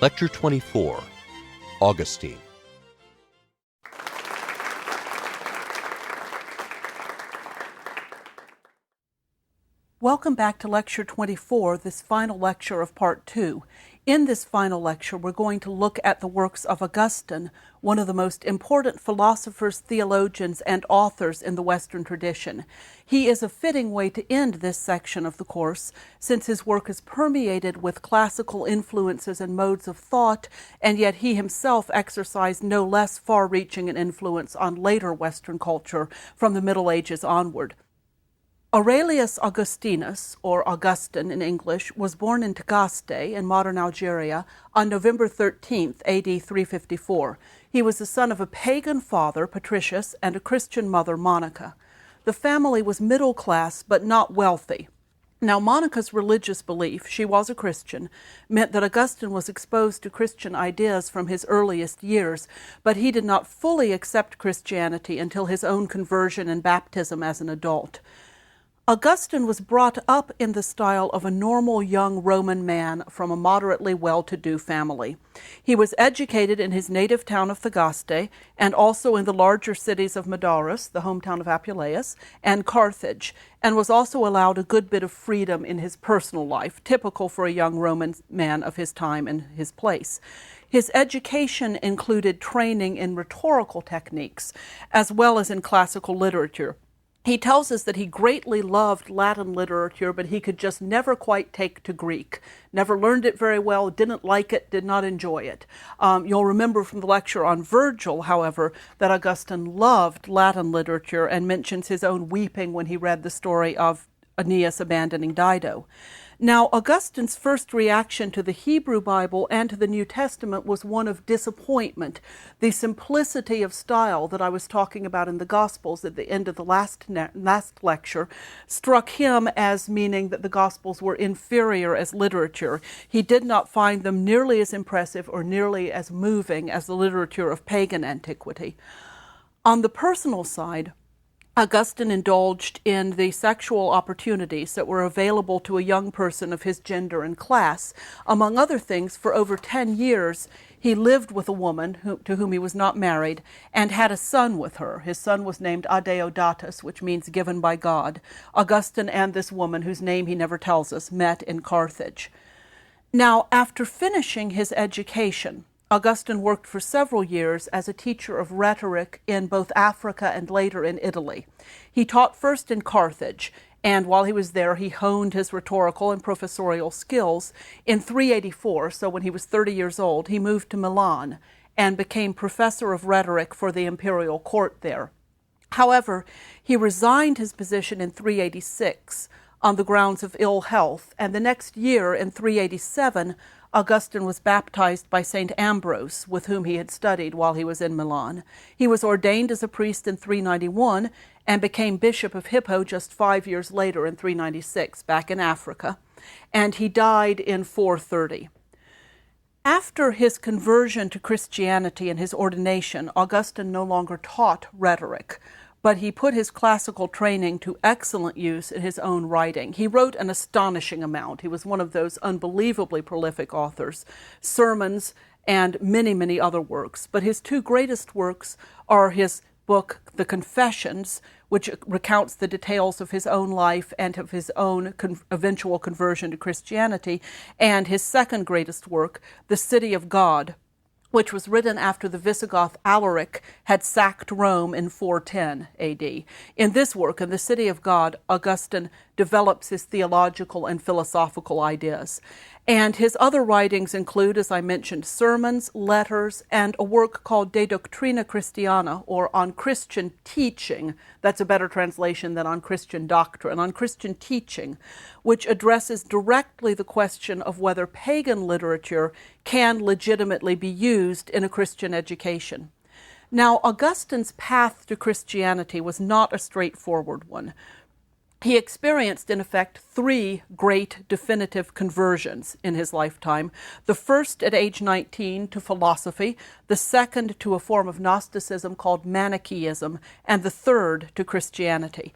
Lecture 24, Augustine. Welcome back to Lecture 24, this final lecture of Part 2. In this final lecture, we're going to look at the works of Augustine, one of the most important philosophers, theologians, and authors in the Western tradition. He is a fitting way to end this section of the course, since his work is permeated with classical influences and modes of thought, and yet he himself exercised no less far-reaching an influence on later Western culture from the Middle Ages onward. Aurelius Augustinus, or Augustine in English, was born in Tagaste in modern Algeria on November 13th, AD 354. He was the son of a pagan father, Patricius, and a Christian mother, Monica. The family was middle class but not wealthy. Now, Monica's religious belief, she was a Christian, meant that Augustine was exposed to Christian ideas from his earliest years, but he did not fully accept Christianity until his own conversion and baptism as an adult. Augustine was brought up in the style of a normal young Roman man from a moderately well-to-do family. He was educated in his native town of Tagaste and also in the larger cities of Madaris, the hometown of Apuleius, and Carthage, and was also allowed a good bit of freedom in his personal life, typical for a young Roman man of his time and his place. His education included training in rhetorical techniques as well as in classical literature. He tells us that he greatly loved Latin literature, but he could just never quite take to Greek. Never learned it very well, didn't like it, did not enjoy it. You'll remember from the lecture on Virgil, however, that Augustine loved Latin literature and mentions his own weeping when he read the story of Aeneas abandoning Dido. Now, Augustine's first reaction to the Hebrew Bible and to the New Testament was one of disappointment. The simplicity of style that I was talking about in the Gospels at the end of the last lecture struck him as meaning that the Gospels were inferior as literature. He did not find them nearly as impressive or nearly as moving as the literature of pagan antiquity. On the personal side, Augustine indulged in the sexual opportunities that were available to a young person of his gender and class. Among other things, for over 10 years, he lived with a woman to whom he was not married and had a son with her. His son was named Adeodatus, which means given by God. Augustine and this woman, whose name he never tells us, met in Carthage. Now, after finishing his education, Augustine worked for several years as a teacher of rhetoric in both Africa and later in Italy. He taught first in Carthage, and while he was there, he honed his rhetorical and professorial skills. In 384, so when he was 30 years old, he moved to Milan and became professor of rhetoric for the imperial court there. However, he resigned his position in 386 on the grounds of ill health, and the next year, in 387, Augustine was baptized by St. Ambrose, with whom he had studied while he was in Milan. He was ordained as a priest in 391 and became Bishop of Hippo just 5 years later in 396, back in Africa, and he died in 430. After his conversion to Christianity and his ordination, Augustine no longer taught rhetoric, but he put his classical training to excellent use in his own writing. He wrote an astonishing amount. He was one of those unbelievably prolific authors, sermons, and many, many other works. But his two greatest works are his book, The Confessions, which recounts the details of his own life and of his own eventual conversion to Christianity, and his second greatest work, The City of God, which was written after the Visigoth Alaric had sacked Rome in 410 AD. In this work, in The City of God, Augustine develops his theological and philosophical ideas. And his other writings include, as I mentioned, sermons, letters, and a work called De Doctrina Christiana, or On Christian Teaching. That's a better translation than On Christian Doctrine. On Christian Teaching, which addresses directly the question of whether pagan literature can legitimately be used in a Christian education. Now, Augustine's path to Christianity was not a straightforward one. He experienced, in effect, 3 great definitive conversions in his lifetime. The first at age 19 to philosophy, the second to a form of Gnosticism called Manichaeism, and the third to Christianity.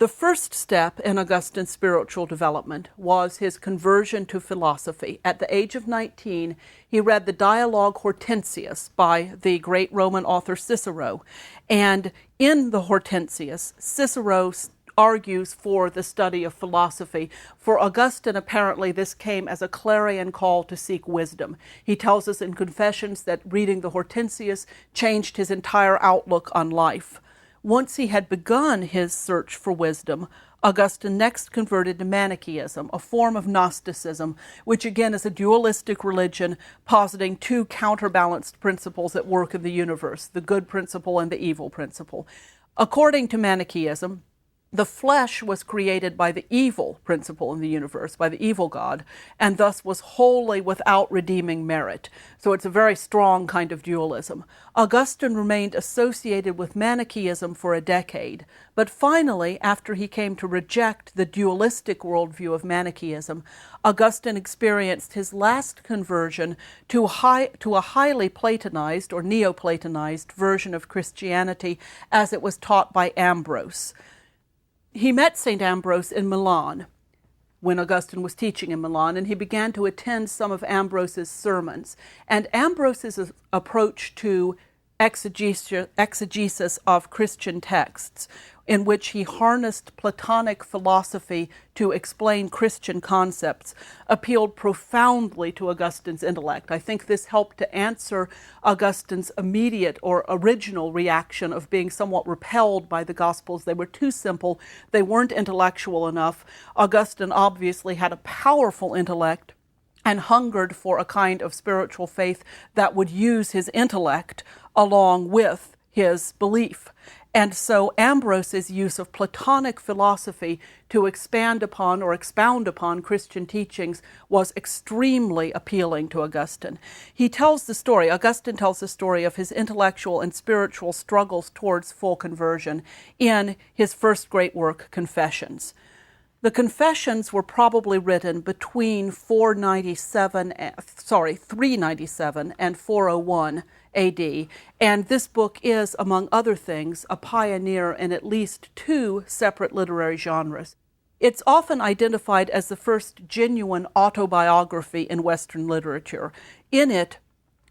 The first step in Augustine's spiritual development was his conversion to philosophy. At the age of 19, he read the Dialogue Hortensius by the great Roman author Cicero. And in the Hortensius, Cicero argues for the study of philosophy. For Augustine, apparently, this came as a clarion call to seek wisdom. He tells us in Confessions that reading the Hortensius changed his entire outlook on life. Once he had begun his search for wisdom, Augustine next converted to Manichaeism, a form of Gnosticism, which again is a dualistic religion positing two counterbalanced principles at work in the universe, the good principle and the evil principle. According to Manichaeism, the flesh was created by the evil principle in the universe, by the evil God, and thus was wholly without redeeming merit. So it's a very strong kind of dualism. Augustine remained associated with Manichaeism for a decade, but finally, after he came to reject the dualistic worldview of Manichaeism, Augustine experienced his last conversion to a highly Platonized or Neoplatonized version of Christianity as it was taught by Ambrose. He met St. Ambrose in Milan when Augustine was teaching in Milan, and he began to attend some of Ambrose's sermons. And Ambrose's approach to exegesis of Christian texts, in which he harnessed Platonic philosophy to explain Christian concepts, appealed profoundly to Augustine's intellect. I think this helped to answer Augustine's immediate or original reaction of being somewhat repelled by the Gospels. They were too simple. They weren't intellectual enough. Augustine obviously had a powerful intellect and hungered for a kind of spiritual faith that would use his intellect along with his belief. And so Ambrose's use of Platonic philosophy to expand upon or expound upon Christian teachings was extremely appealing to Augustine. Augustine tells the story of his intellectual and spiritual struggles towards full conversion in his first great work, Confessions. The Confessions were probably written between 397 and 401 AD, and this book is, among other things, a pioneer in at least two separate literary genres. It's often identified as the first genuine autobiography in Western literature. In it,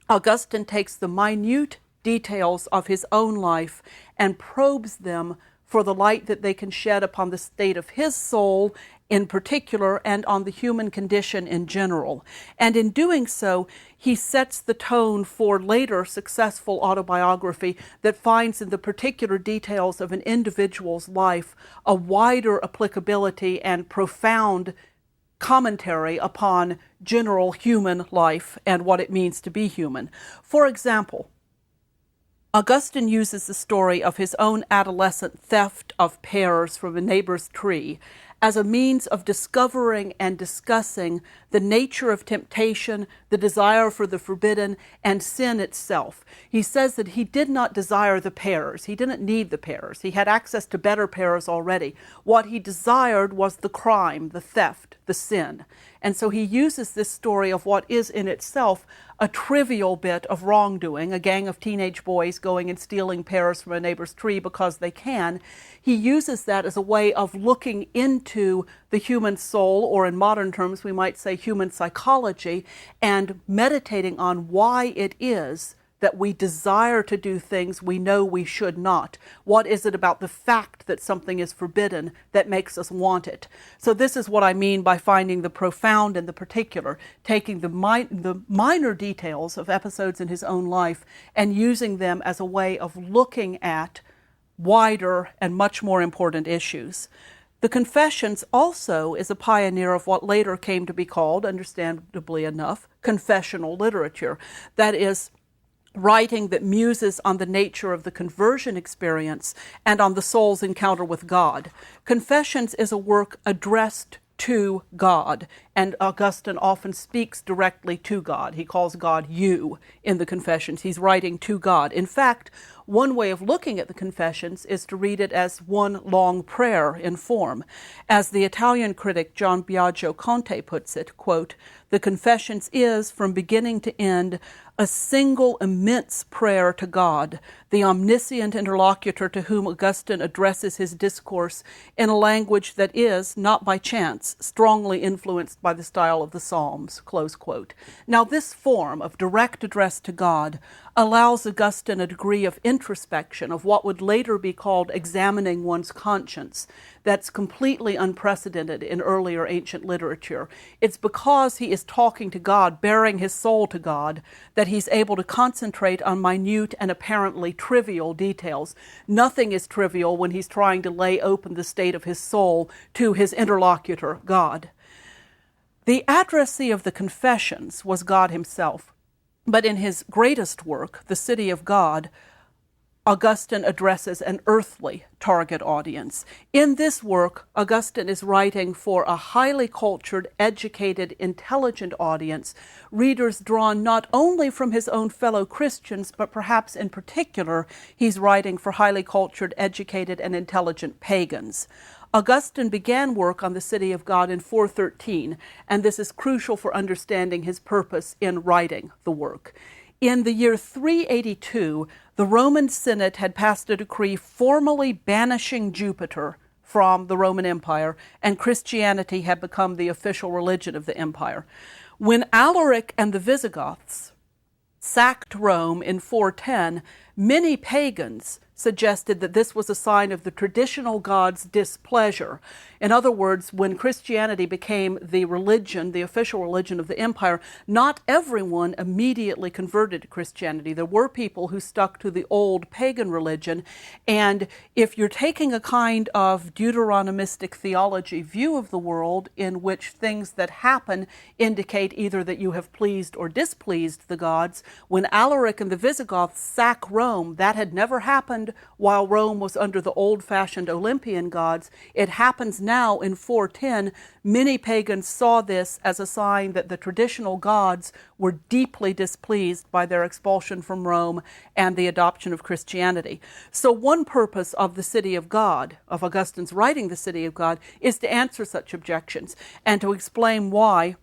Augustine takes the minute details of his own life and probes them for the light that they can shed upon the state of his soul in particular and on the human condition in general. And in doing so, he sets the tone for later successful autobiography that finds in the particular details of an individual's life a wider applicability and profound commentary upon general human life and what it means to be human. For example, Augustine uses the story of his own adolescent theft of pears from a neighbor's tree as a means of discovering and discussing the nature of temptation, the desire for the forbidden, and sin itself. He says that he did not desire the pears. He didn't need the pears. He had access to better pears already. What he desired was the crime, the theft, the sin. And so he uses this story of what is in itself a trivial bit of wrongdoing, a gang of teenage boys going and stealing pears from a neighbor's tree because they can. He uses that as a way of looking into the human soul, or in modern terms we might say human psychology, and meditating on why it is that we desire to do things we know we should not. What is it about the fact that something is forbidden that makes us want it? So this is what I mean by finding the profound and the particular, taking the minor details of episodes in his own life and using them as a way of looking at wider and much more important issues. The Confessions also is a pioneer of what later came to be called, understandably enough, confessional literature. That is, writing that muses on the nature of the conversion experience and on the soul's encounter with God. Confessions is a work addressed to God, and Augustine often speaks directly to God. He calls God you in the Confessions. He's writing to God. In fact, One way of looking at the Confessions is to read it as one long prayer in form. As the Italian critic John Biagio Conte puts it, quote, "The Confessions is, from beginning to end, a single immense prayer to God, the omniscient interlocutor to whom Augustine addresses his discourse in a language that is, not by chance, strongly influenced by the style of the Psalms," close quote. Now, this form of direct address to God allows Augustine a degree of introspection, of what would later be called examining one's conscience, that's completely unprecedented in earlier ancient literature. It's because he is talking to God, bearing his soul to God, that he's able to concentrate on minute and apparently trivial details. Nothing is trivial when he's trying to lay open the state of his soul to his interlocutor, God. The addressee of the Confessions was God himself, but in his greatest work, The City of God, Augustine addresses an earthly target audience. In this work, Augustine is writing for a highly cultured, educated, intelligent audience, readers drawn not only from his own fellow Christians, but perhaps in particular, he's writing for highly cultured, educated, and intelligent pagans. Augustine began work on the City of God in 413, and this is crucial for understanding his purpose in writing the work. In the year 382, the Roman Senate had passed a decree formally banishing Jupiter from the Roman Empire, and Christianity had become the official religion of the empire. When Alaric and the Visigoths sacked Rome in 410, many pagans suggested that this was a sign of the traditional God's displeasure. In other words, when Christianity became the religion, the official religion of the empire, not everyone immediately converted to Christianity. There were people who stuck to the old pagan religion, and if you're taking a kind of Deuteronomistic theology view of the world in which things that happen indicate either that you have pleased or displeased the gods, when Alaric and the Visigoths sack Rome, that had never happened while Rome was under the old-fashioned Olympian gods. It happens now in 410. Many pagans saw this as a sign that the traditional gods were deeply displeased by their expulsion from Rome and the adoption of Christianity. So one purpose of the City of God, of Augustine's writing the City of God, is to answer such objections and to explain why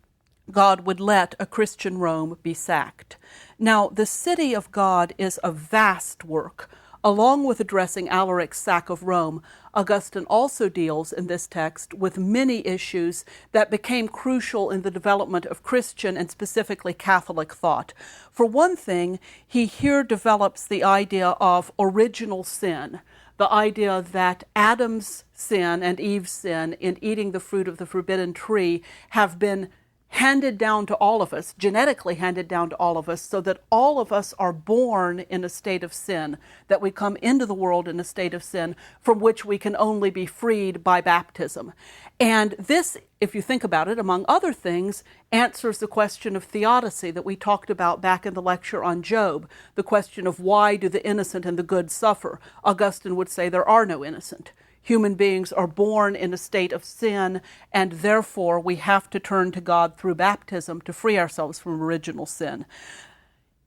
God would let a Christian Rome be sacked. Now, the City of God is a vast work. Along with addressing Alaric's sack of Rome, Augustine also deals in this text with many issues that became crucial in the development of Christian and specifically Catholic thought. For one thing, he here develops the idea of original sin, the idea that Adam's sin and Eve's sin in eating the fruit of the forbidden tree have been handed down to all of us, genetically handed down to all of us, so that all of us are born in a state of sin, that we come into the world in a state of sin from which we can only be freed by baptism. And this, if you think about it, among other things, answers the question of theodicy that we talked about back in the lecture on Job, the question of why do the innocent and the good suffer. Augustine would say there are no innocent. Human beings are born in a state of sin, and therefore we have to turn to God through baptism to free ourselves from original sin.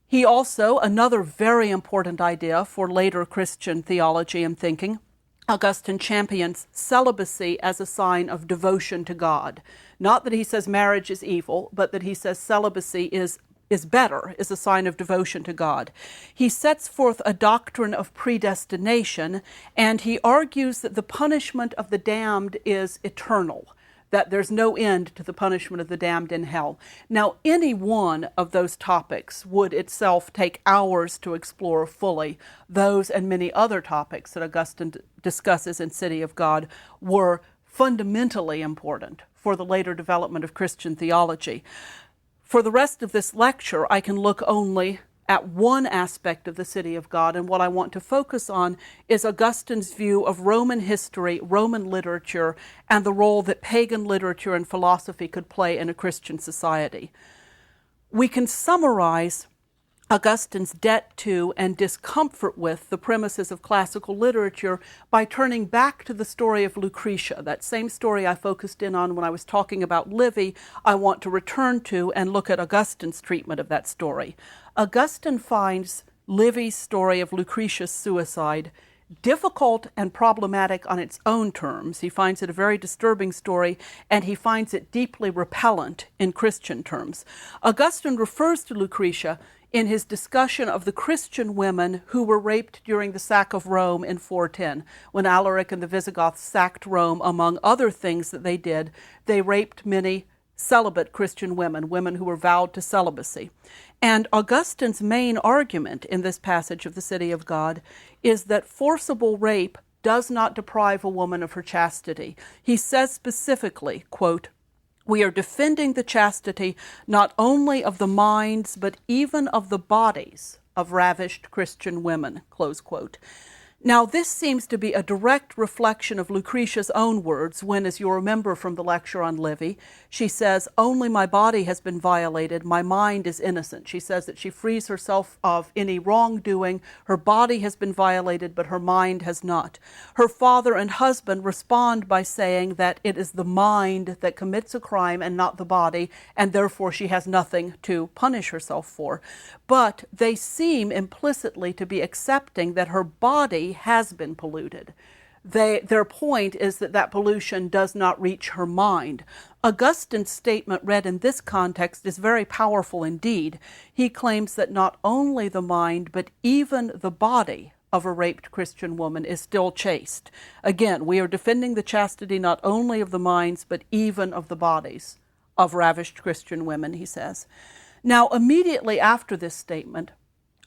He also, another very important idea for later Christian theology and thinking, Augustine champions celibacy as a sign of devotion to God. Not that he says marriage is evil, but that he says celibacy is better, is a sign of devotion to God. He sets forth a doctrine of predestination, and he argues that the punishment of the damned is eternal, that there's no end to the punishment of the damned in hell. Now, any one of those topics would itself take hours to explore fully. Those and many other topics that Augustine discusses in City of God were fundamentally important for the later development of Christian theology. For the rest of this lecture, I can look only at one aspect of the City of God, and what I want to focus on is Augustine's view of Roman history, Roman literature, and the role that pagan literature and philosophy could play in a Christian society. We can summarize Augustine's debt to and discomfort with the premises of classical literature by turning back to the story of Lucretia. That same story I focused in on when I was talking about Livy, I want to return to and look at Augustine's treatment of that story. Augustine finds Livy's story of Lucretia's suicide difficult and problematic on its own terms. He finds it a very disturbing story, and he finds it deeply repellent in Christian terms. Augustine refers to Lucretia in his discussion of the Christian women who were raped during the sack of Rome in 410. When Alaric and the Visigoths sacked Rome, among other things that they did, they raped many celibate Christian women, women who were vowed to celibacy. And Augustine's main argument in this passage of the City of God is that forcible rape does not deprive a woman of her chastity. He says specifically, quote, "We are defending the chastity not only of the minds, but even of the bodies of ravished Christian women," close quote. Now, this seems to be a direct reflection of Lucretia's own words when, as you'll remember from the lecture on Livy, she says, "Only my body has been violated, my mind is innocent." She says that she frees herself of any wrongdoing. Her body has been violated, but her mind has not. Her father and husband respond by saying that it is the mind that commits a crime and not the body, and therefore she has nothing to punish herself for. But they seem implicitly to be accepting that her body has been polluted. Their point is that that pollution does not reach her mind. Augustine's statement read in this context is very powerful indeed. He claims that not only the mind, but even the body of a raped Christian woman is still chaste. Again, we are defending the chastity not only of the minds, but even of the bodies of ravished Christian women, he says. Now, immediately after this statement,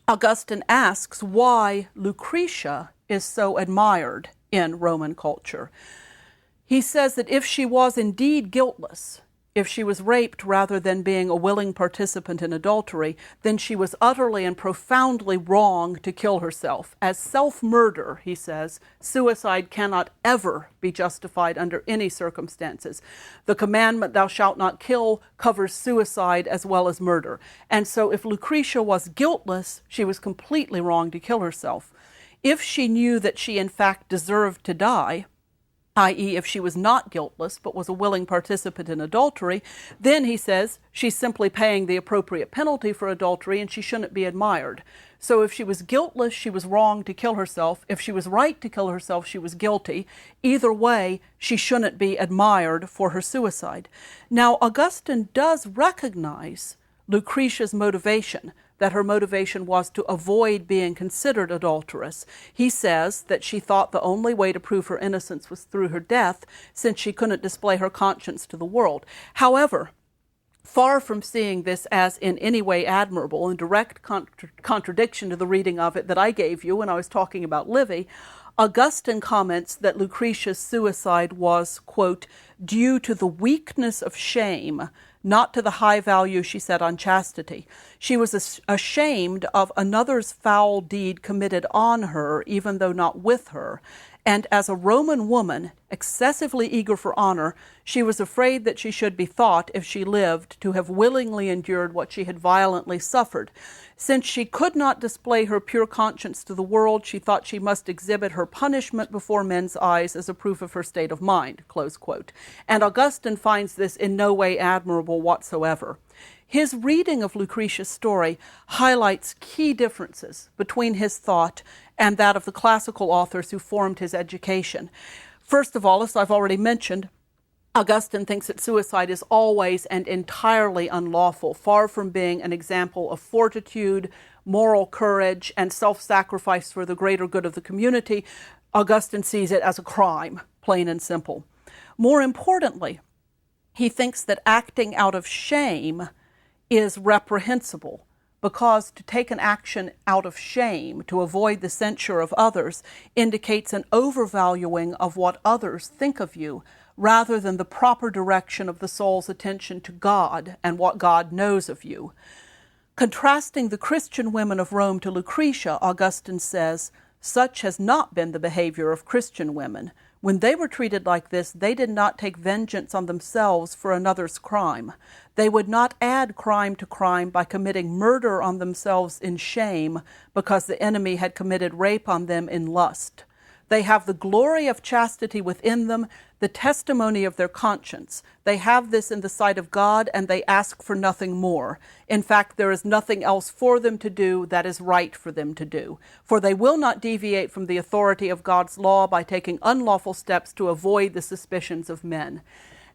Augustine asks why Lucretia is so admired in Roman culture. He says that if she was indeed guiltless, if she was raped rather than being a willing participant in adultery, then she was utterly and profoundly wrong to kill herself. As self-murder, he says, suicide cannot ever be justified under any circumstances. The commandment, "Thou shalt not kill," covers suicide as well as murder. And so if Lucretia was guiltless, she was completely wrong to kill herself. If she knew that she in fact deserved to die, i.e. if she was not guiltless but was a willing participant in adultery, then, he says, she's simply paying the appropriate penalty for adultery and she shouldn't be admired. So if she was guiltless, she was wrong to kill herself. If she was right to kill herself, she was guilty. Either way, she shouldn't be admired for her suicide. Now, Augustine does recognize Lucretia's motivation, that her motivation was to avoid being considered adulterous. He says that she thought the only way to prove her innocence was through her death, since she couldn't display her conscience to the world. However, far from seeing this as in any way admirable, in direct contradiction to the reading of it that I gave you when I was talking about Livy, Augustine comments that Lucretia's suicide was, quote, "due to the weakness of shame, not to the high value she set on chastity. She was ashamed of another's foul deed committed on her, even though not with her. And as a Roman woman, excessively eager for honor, she was afraid that she should be thought, if she lived, to have willingly endured what she had violently suffered. Since she could not display her pure conscience to the world, she thought she must exhibit her punishment before men's eyes as a proof of her state of mind," close quote. And Augustine finds this in no way admirable whatsoever. His reading of Lucretia's story highlights key differences between his thought and that of the classical authors who formed his education. First of all, as I've already mentioned, Augustine thinks that suicide is always and entirely unlawful, far from being an example of fortitude, moral courage, and self-sacrifice for the greater good of the community. Augustine sees it as a crime, plain and simple. More importantly, he thinks that acting out of shame is reprehensible, because to take an action out of shame to avoid the censure of others indicates an overvaluing of what others think of you, rather than the proper direction of the soul's attention to God and what God knows of you. Contrasting the Christian women of Rome to Lucretia, Augustine says, "Such has not been the behavior of Christian women. When they were treated like this, they did not take vengeance on themselves for another's crime. They would not add crime to crime by committing murder on themselves in shame because the enemy had committed rape on them in lust. They have the glory of chastity within them, the testimony of their conscience. They have this in the sight of God, and they ask for nothing more. In fact, there is nothing else for them to do that is right for them to do. For they will not deviate from the authority of God's law by taking unlawful steps to avoid the suspicions of men.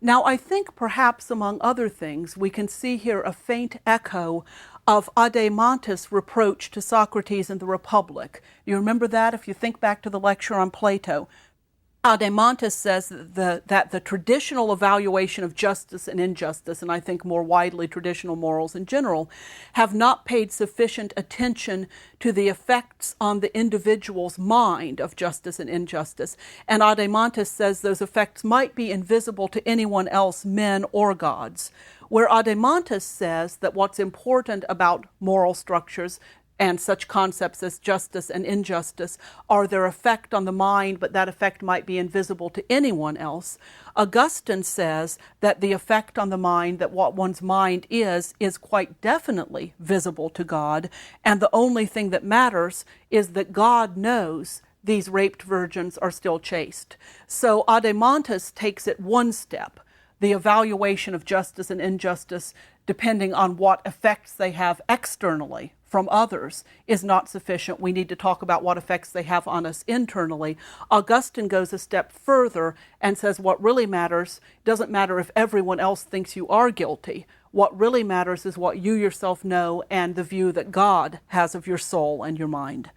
Now, I think perhaps among other things, we can see here a faint echo of Adeimantus' reproach to Socrates in the Republic. You remember that if you think back to the lecture on Plato? Adeimantus says that the traditional evaluation of justice and injustice, and I think more widely traditional morals in general, have not paid sufficient attention to the effects on the individual's mind of justice and injustice. And Adeimantus says those effects might be invisible to anyone else, men or gods. Where Adeimantus says that what's important about moral structures and such concepts as justice and injustice are their effect on the mind, but that effect might be invisible to anyone else. Augustine says that the effect on the mind, that what one's mind is quite definitely visible to God, and the only thing that matters is that God knows these raped virgins are still chaste. So Adeimantus takes it one step. The evaluation of justice and injustice, depending on what effects they have externally from others, is not sufficient. We need to talk about what effects they have on us internally. Augustine goes a step further and says what really matters doesn't matter if everyone else thinks you are guilty. What really matters is what you yourself know and the view that God has of your soul and your mind.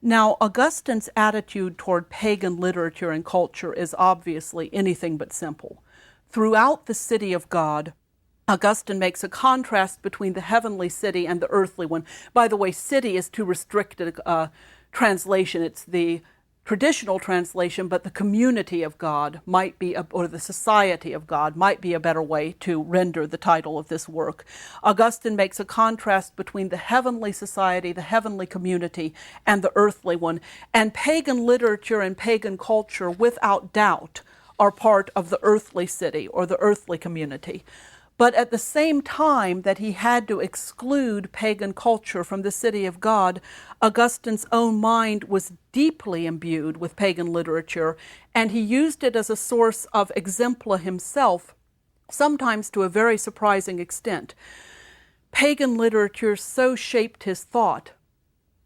Now, Augustine's attitude toward pagan literature and culture is obviously anything but simple. Throughout the city of God, Augustine makes a contrast between the heavenly city and the earthly one. By the way, city is too restricted a translation. It's the traditional translation, but the community of God might be, or the society of God might be a better way to render the title of this work. Augustine makes a contrast between the heavenly society, the heavenly community, and the earthly one. And pagan literature and pagan culture, without doubt, are part of the earthly city or the earthly community. But at the same time that he had to exclude pagan culture from the city of God, Augustine's own mind was deeply imbued with pagan literature, and he used it as a source of exempla himself, sometimes to a very surprising extent. Pagan literature so shaped his thought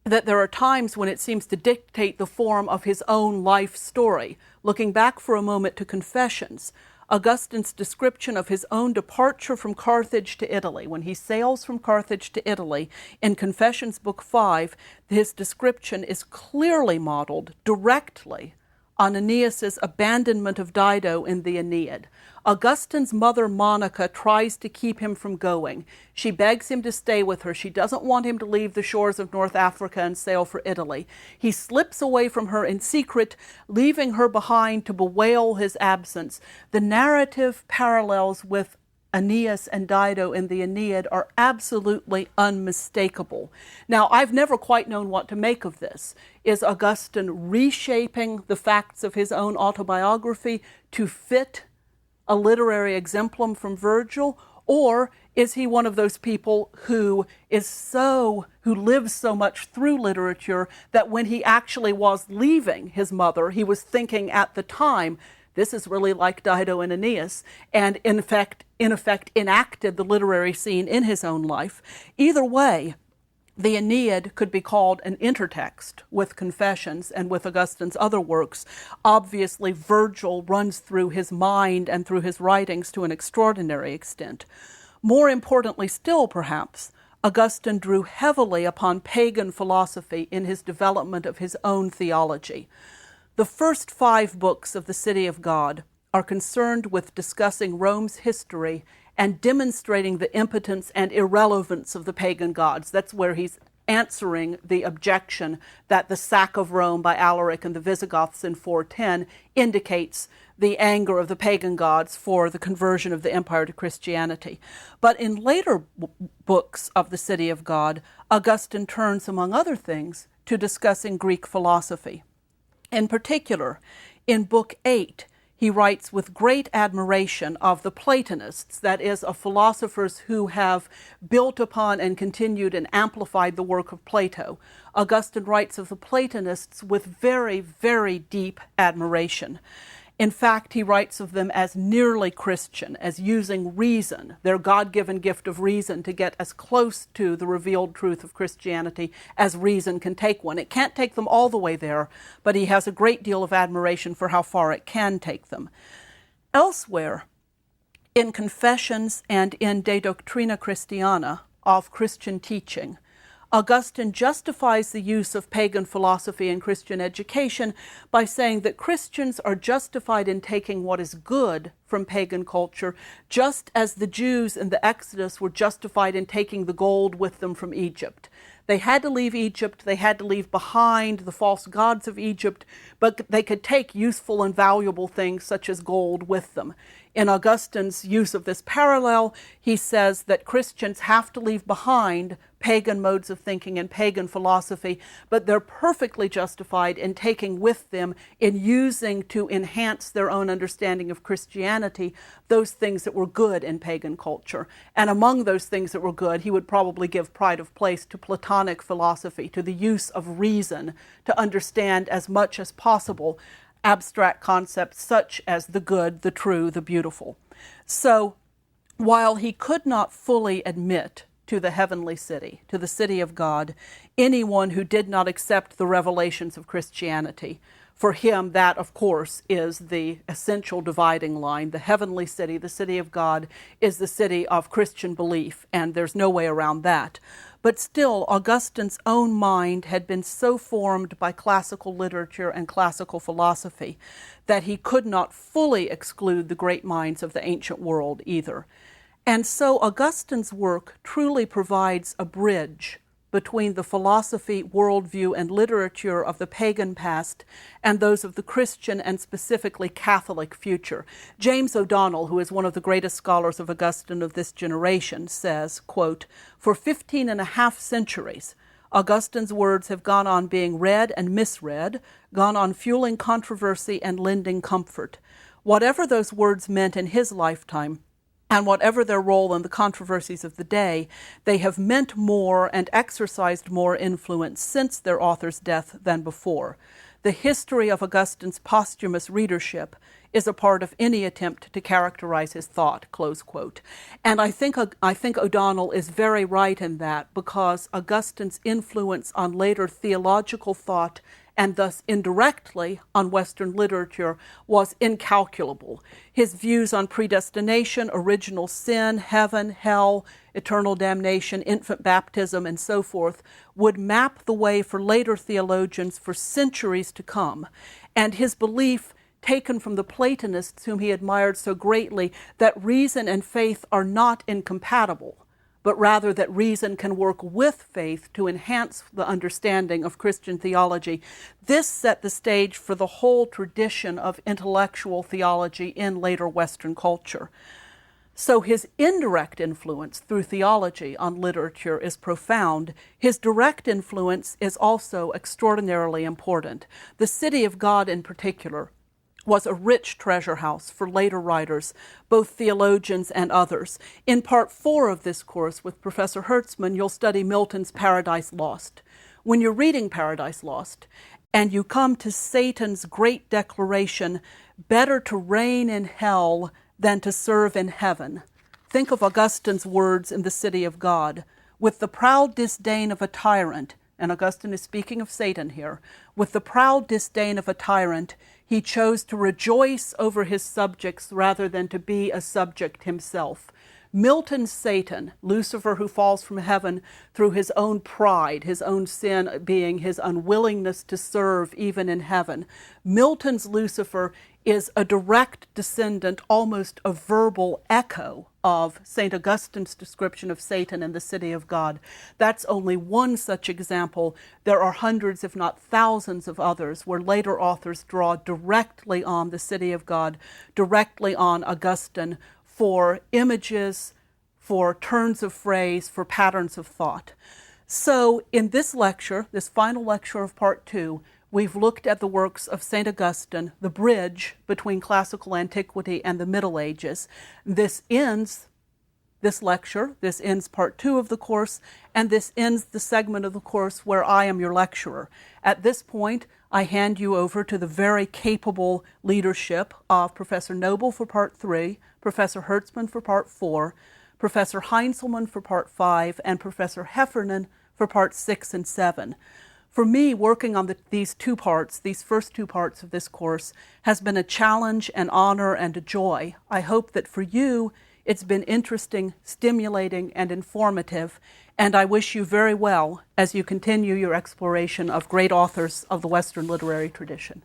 that there are times when it seems to dictate the form of his own life story. Looking back for a moment to Confessions, Augustine's description of his own departure from Carthage to Italy. When he sails from Carthage to Italy, in Confessions Book 5, his description is clearly modeled directly on Aeneas's abandonment of Dido in the Aeneid. Augustine's mother, Monica, tries to keep him from going. She begs him to stay with her. She doesn't want him to leave the shores of North Africa and sail for Italy. He slips away from her in secret, leaving her behind to bewail his absence. The narrative parallels with Aeneas and Dido in the Aeneid are absolutely unmistakable. Now, I've never quite known what to make of this. Is Augustine reshaping the facts of his own autobiography to fit a literary exemplum from Virgil, or is he one of those people who lives so much through literature that when he actually was leaving his mother, he was thinking at the time, this is really like Dido and Aeneas, and in effect enacted the literary scene in his own life. Either way, the Aeneid could be called an intertext with Confessions and with Augustine's other works. Obviously, Virgil runs through his mind and through his writings to an extraordinary extent. More importantly still, perhaps, Augustine drew heavily upon pagan philosophy in his development of his own theology. The first 5 books of the City of God are concerned with discussing Rome's history and demonstrating the impotence and irrelevance of the pagan gods. That's where he's answering the objection that the sack of Rome by Alaric and the Visigoths in 410 indicates the anger of the pagan gods for the conversion of the empire to Christianity. But in later books of the City of God, Augustine turns, among other things, to discussing Greek philosophy. In particular, in Book 8, he writes with great admiration of the Platonists, that is, of philosophers who have built upon and continued and amplified the work of Plato. Augustine writes of the Platonists with very, very deep admiration. In fact, he writes of them as nearly Christian, as using reason, their God-given gift of reason, to get as close to the revealed truth of Christianity as reason can take one. It can't take them all the way there, but he has a great deal of admiration for how far it can take them. Elsewhere, in Confessions and in De Doctrina Christiana, of Christian teaching, Augustine justifies the use of pagan philosophy in Christian education by saying that Christians are justified in taking what is good from pagan culture, just as the Jews in the Exodus were justified in taking the gold with them from Egypt. They had to leave Egypt, they had to leave behind the false gods of Egypt, but they could take useful and valuable things such as gold with them. In Augustine's use of this parallel, he says that Christians have to leave behind pagan modes of thinking and pagan philosophy, but they're perfectly justified in taking with them, in using to enhance their own understanding of Christianity, those things that were good in pagan culture. And among those things that were good, he would probably give pride of place to Platonic philosophy, to the use of reason to understand as much as possible abstract concepts such as the good, the true, the beautiful. So, while he could not fully admit to the heavenly city, to the city of God, anyone who did not accept the revelations of Christianity, for him that, of course, is the essential dividing line. The heavenly city, the city of God, is the city of Christian belief, and there's no way around that. But still, Augustine's own mind had been so formed by classical literature and classical philosophy that he could not fully exclude the great minds of the ancient world either. And so Augustine's work truly provides a bridge between the philosophy, worldview, and literature of the pagan past and those of the Christian and specifically Catholic future. James O'Donnell, who is one of the greatest scholars of Augustine of this generation, says, quote, "For 15 and a half centuries, Augustine's words have gone on being read and misread, gone on fueling controversy and lending comfort. Whatever those words meant in his lifetime, and whatever their role in the controversies of the day, they have meant more and exercised more influence since their author's death than before. The history of Augustine's posthumous readership is a part of any attempt to characterize his thought," close quote. And I think O'Donnell is very right in that, because Augustine's influence on later theological thought and thus indirectly on Western literature was incalculable. His views on predestination, original sin, heaven, hell, eternal damnation, infant baptism, and so forth would map the way for later theologians for centuries to come. And his belief, taken from the Platonists whom he admired so greatly, that reason and faith are not incompatible, but rather that reason can work with faith to enhance the understanding of Christian theology. This set the stage for the whole tradition of intellectual theology in later Western culture. So his indirect influence through theology on literature is profound. His direct influence is also extraordinarily important. The City of God in particular was a rich treasure house for later writers, both theologians and others. In part 4 of this course with Professor Hertzman, you'll study Milton's Paradise Lost. When you're reading Paradise Lost, and you come to Satan's great declaration, "Better to reign in hell than to serve in heaven," think of Augustine's words in the City of God. "With the proud disdain of a tyrant," and Augustine is speaking of Satan here, "with the proud disdain of a tyrant, he chose to rejoice over his subjects rather than to be a subject himself." Milton's Satan, Lucifer who falls from heaven through his own pride, his own sin being his unwillingness to serve even in heaven. Milton's Lucifer is a direct descendant, almost a verbal echo of St. Augustine's description of Satan in the City of God. That's only one such example. There are hundreds, if not thousands, of others where later authors draw directly on the City of God, directly on Augustine for images, for turns of phrase, for patterns of thought. So in this lecture, this final lecture of part 2, we've looked at the works of St. Augustine, the bridge between classical antiquity and the Middle Ages. This ends part 2 of the course, and this ends the segment of the course where I am your lecturer. At this point, I hand you over to the very capable leadership of Professor Noble for Part 3, Professor Hertzman for Part 4, Professor Heinzelman for Part 5, and Professor Heffernan for Parts 6 and 7. For me, working on these first two parts of this course, has been a challenge, an honor, and a joy. I hope that for you, it's been interesting, stimulating, and informative, and I wish you very well as you continue your exploration of great authors of the Western literary tradition.